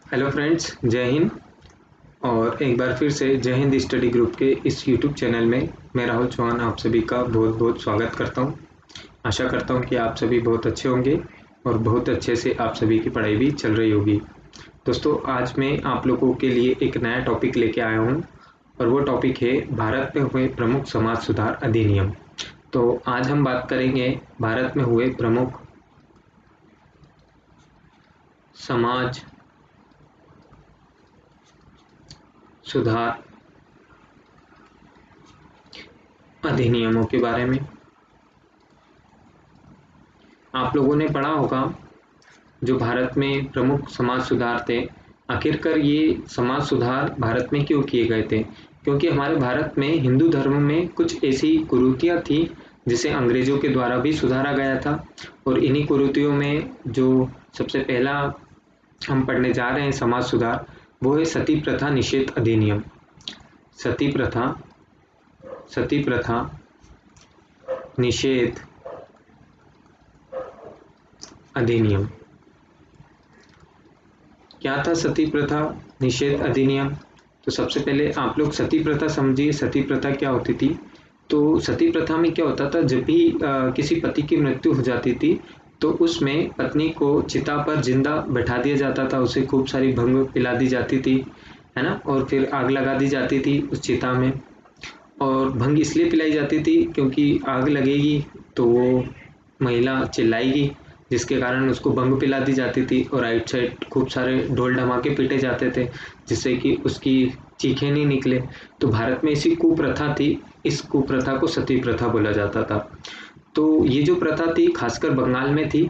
Hello friends, जय हिंद। और एक बार फिर से जय हिंद स्टडी ग्रुप के इस यूट्यूब चैनल में मैं राहुल चौहान आप सभी का बहुत बहुत स्वागत करता हूं। आशा करता हूं कि आप सभी बहुत अच्छे होंगे और बहुत अच्छे से आप सभी की पढ़ाई भी चल रही होगी। दोस्तों, आज मैं आप लोगों के लिए एक नया टॉपिक लेके आया हूं और वो टॉपिक है भारत में हुए प्रमुख समाज सुधार अधिनियम। तो आज हम बात करेंगे भारत में हुए प्रमुख समाज सुधार अधिनियमों के बारे में। आप लोगों ने पढ़ा होगा जो भारत में प्रमुख समाज सुधार थे। आखिरकार ये समाज सुधार भारत में क्यों किए गए थे? क्योंकि हमारे भारत में हिंदू धर्म में कुछ ऐसी कुरीतियाँ थी जिसे अंग्रेजों के द्वारा भी सुधारा गया था। और इन्हीं कुरीतियों में जो सबसे पहला हम पढ़ने जा रहे हैं समाज सुधार, वो है सती प्रथा निषेध अधिनियम। सती प्रथा निषेध अधिनियम। क्या था सती प्रथा निषेध अधिनियम? तो सबसे पहले आप लोग सती प्रथा समझिए। सती प्रथा क्या होती थी? तो सती प्रथा में क्या होता था, जब भी किसी पति की मृत्यु हो जाती थी तो उसमें पत्नी को चिता पर जिंदा बैठा दिया जाता था, उसे खूब सारी भंग पिला दी जाती थी, है ना, और फिर आग लगा दी जाती थी उस चिता में। और भंग इसलिए पिलाई जाती थी क्योंकि आग लगेगी तो वो महिला चिल्लाएगी, जिसके कारण उसको भंग पिला दी जाती थी। और राइट साइड खूब सारे ढोल ढमाके पीटे जाते थे जिससे कि उसकी चीखें नहीं निकले। तो भारत में ऐसी कुप्रथा थी, इस कुप्रथा को सती प्रथा बोला जाता था। तो ये जो प्रथा थी खासकर बंगाल में थी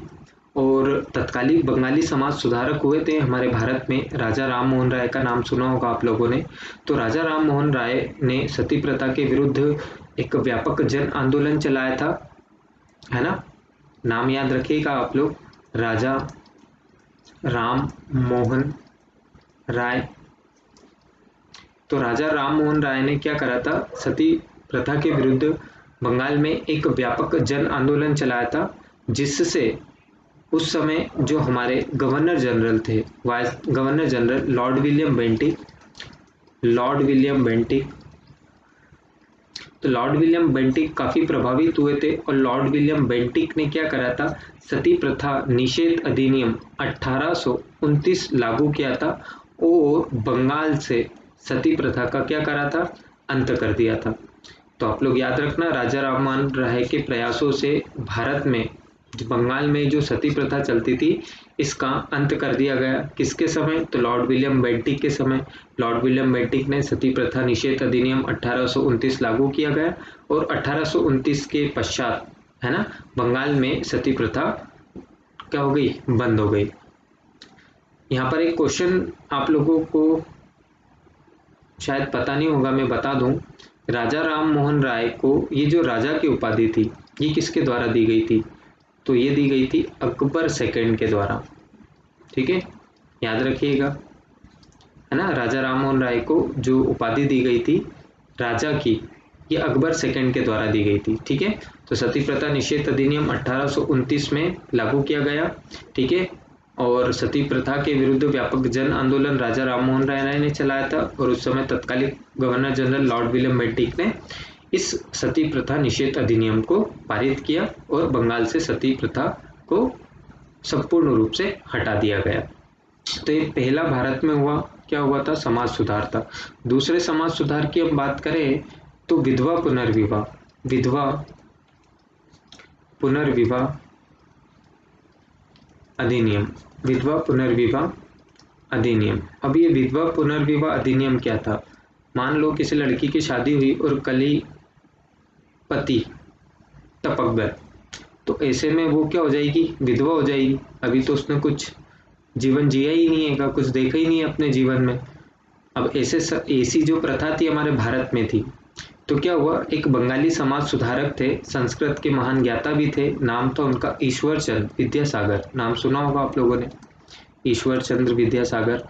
और तत्कालीन बंगाली समाज सुधारक हुए थे हमारे भारत में। राजा राम मोहन राय का नाम सुना होगा आप लोगों ने। तो राजा राम मोहन राय ने सती प्रथा के विरुद्ध एक व्यापक जन आंदोलन चलाया था, है ना। नाम याद रखिएगा आप लोग, राजा राम मोहन राय। तो राजा राम मोहन राय ने क्या करा था, सती प्रथा के विरुद्ध बंगाल में एक व्यापक जन आंदोलन चलाया था, जिससे उस समय जो हमारे गवर्नर जनरल थे, vice governor general Lord William Bentinck. तो लॉर्ड विलियम बेंटिक काफ़ी प्रभावित हुए थे और लॉर्ड विलियम बेंटिक ने क्या करा था, सती प्रथा निषेध अधिनियम 1829 लागू किया था और बंगाल से सती प्रथा का क्या करा था, अंत कर दिया था। तो आप लोग याद रखना, राजा राममोहन राय के प्रयासों से भारत में बंगाल में जो सती प्रथा चलती थी इसका अंत कर दिया गया। किसके समय? तो लॉर्ड विलियम बेंटिक के समय। लॉर्ड विलियम बेंटिक ने सती प्रथा निषेध अधिनियम 1829 लागू किया गया और 1829 के पश्चात, है ना, बंगाल में सती प्रथा क्या हो गई, बंद हो गई। यहाँ पर एक क्वेश्चन आप लोगों को शायद पता नहीं होगा, मैं बता दूं। राजा राम मोहन राय को ये जो राजा की उपाधि थी ये किसके द्वारा दी गई थी? तो ये दी गई थी अकबर सेकंड के द्वारा। ठीक है, याद रखिएगा, है ना। राजा राम मोहन राय को जो उपाधि दी गई थी राजा की, ये अकबर सेकंड के द्वारा दी गई थी। ठीक है, तो सती प्रथा निषेध अधिनियम 1829 में लागू किया गया। ठीक है, और सती प्रथा के विरुद्ध व्यापक जन आंदोलन राजा राम मोहन राय ने चलाया था और उस समय तत्कालीन governor general Lord William Bentinck ने इस सती प्रथा निषेध अधिनियम को पारित किया और बंगाल से सती प्रथा को संपूर्ण रूप से हटा दिया गया। तो ये पहला भारत में हुआ, क्या हुआ था, समाज सुधार था। दूसरे समाज सुधार की हम बात करें तो विधवा पुनर्विवाह अधिनियम। विधवा पुनर्विवाह अधिनियम। अब ये विधवा पुनर्विवाह अधिनियम क्या था? मान लो किसी लड़की की शादी हुई और कल ही पति टपक गए, तो ऐसे में वो क्या हो जाएगी, विधवा हो जाएगी। अभी तो उसने कुछ जीवन जिया ही नहीं है, कुछ देखा ही नहीं है अपने जीवन में। अब ऐसी जो प्रथा थी हमारे भारत में थी, तो क्या हुआ, एक बंगाली समाज सुधारक थे, संस्कृत के महान ज्ञाता भी थे, नाम था उनका ईश्वर चंद्र विद्यासागर। नाम सुना होगा आप लोगों ने, ईश्वर चंद्र विद्यासागर।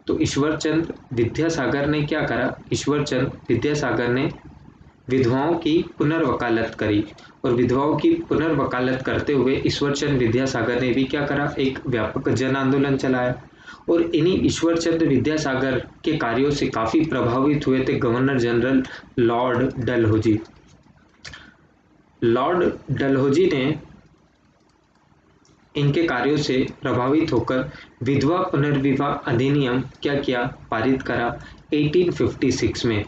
तो ईश्वर चंद्र विद्यासागर ने क्या करा, ईश्वर चंद्र विद्यासागर ने विधवाओं की पुनर्वकालत करी और विधवाओं की पुनर्वकालत करते हुए ईश्वर चंद्र विद्यासागर ने भी क्या करा, एक व्यापक जन आंदोलन चलाया। और इन्हीं ईश्वर चंद्र विद्यासागर के कार्यों से काफ़ी प्रभावित हुए थे governor general Lord Dalhousie. Lord Dalhousie ने इनके कार्यों से प्रभावित होकर विधवा पुनर्विवाह अधिनियम क्या किया, पारित करा 1856 में।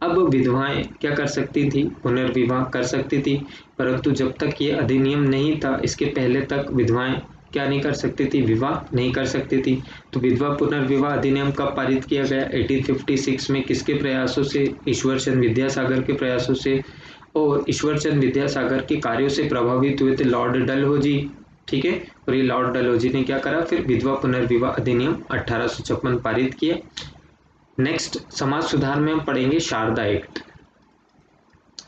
अब विधवाएं क्या कर सकती थी, पुनर्विवाह कर सकती थी, परंतु जब तक ये अधिनियम नहीं था, इसके पहले तक विधवाएं क्या नहीं कर सकती थी, विवाह नहीं कर सकती थी। तो विधवा पुनर्विवाह अधिनियम कब पारित किया गया, 1856 में। किसके प्रयासों से, ईश्वरचंद विद्यासागर के प्रयासों से, और ईश्वरचंद विद्यासागर के कार्यों से प्रभावित हुए थे लॉर्ड डलहौजी, ठीक है। और ये लॉर्ड डलहौजी ने क्या करा, फिर विधवा पुनर्विवाह अधिनियम 1856 पारित किया। नेक्स्ट समाज सुधार में हम पढ़ेंगे शारदा एक्ट।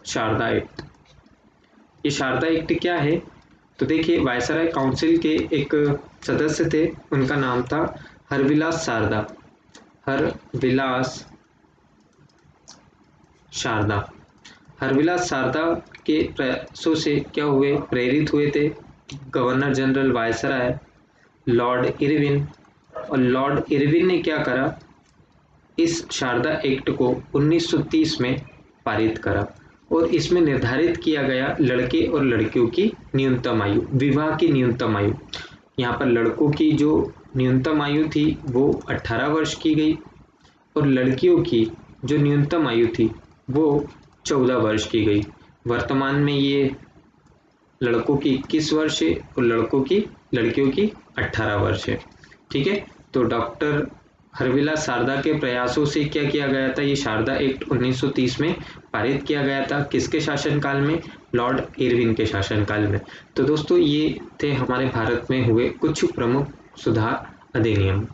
शारदा एक्ट, ये शारदा एक्ट क्या है, तो देखिए वायसराय काउंसिल के एक सदस्य थे, उनका नाम था हरविलास शारदा। हरविलास शारदा, हरविलास शारदा के प्रयासों से क्या हुए, प्रेरित हुए थे governor general viceroy Lord Irwin. और लॉर्ड इरविन ने क्या करा, इस शारदा एक्ट को 1930 में पारित करा और इसमें निर्धारित किया गया लड़के और लड़कियों की न्यूनतम आयु, विवाह की न्यूनतम आयु। यहाँ पर लड़कों की जो न्यूनतम आयु थी वो 18 वर्ष की गई और लड़कियों की जो न्यूनतम आयु थी वो 14 वर्ष की गई। वर्तमान में ये लड़कों की 21 वर्ष है और लड़कियों की 18 वर्ष है, ठीक है। तो डॉक्टर हरविलास शारदा के प्रयासों से क्या किया गया था, ये शारदा एक्ट 1930 में पारित किया गया था। किसके शासनकाल में, लॉर्ड इरविन के शासनकाल में। तो दोस्तों ये थे हमारे भारत में हुए कुछ प्रमुख सुधार अधिनियम।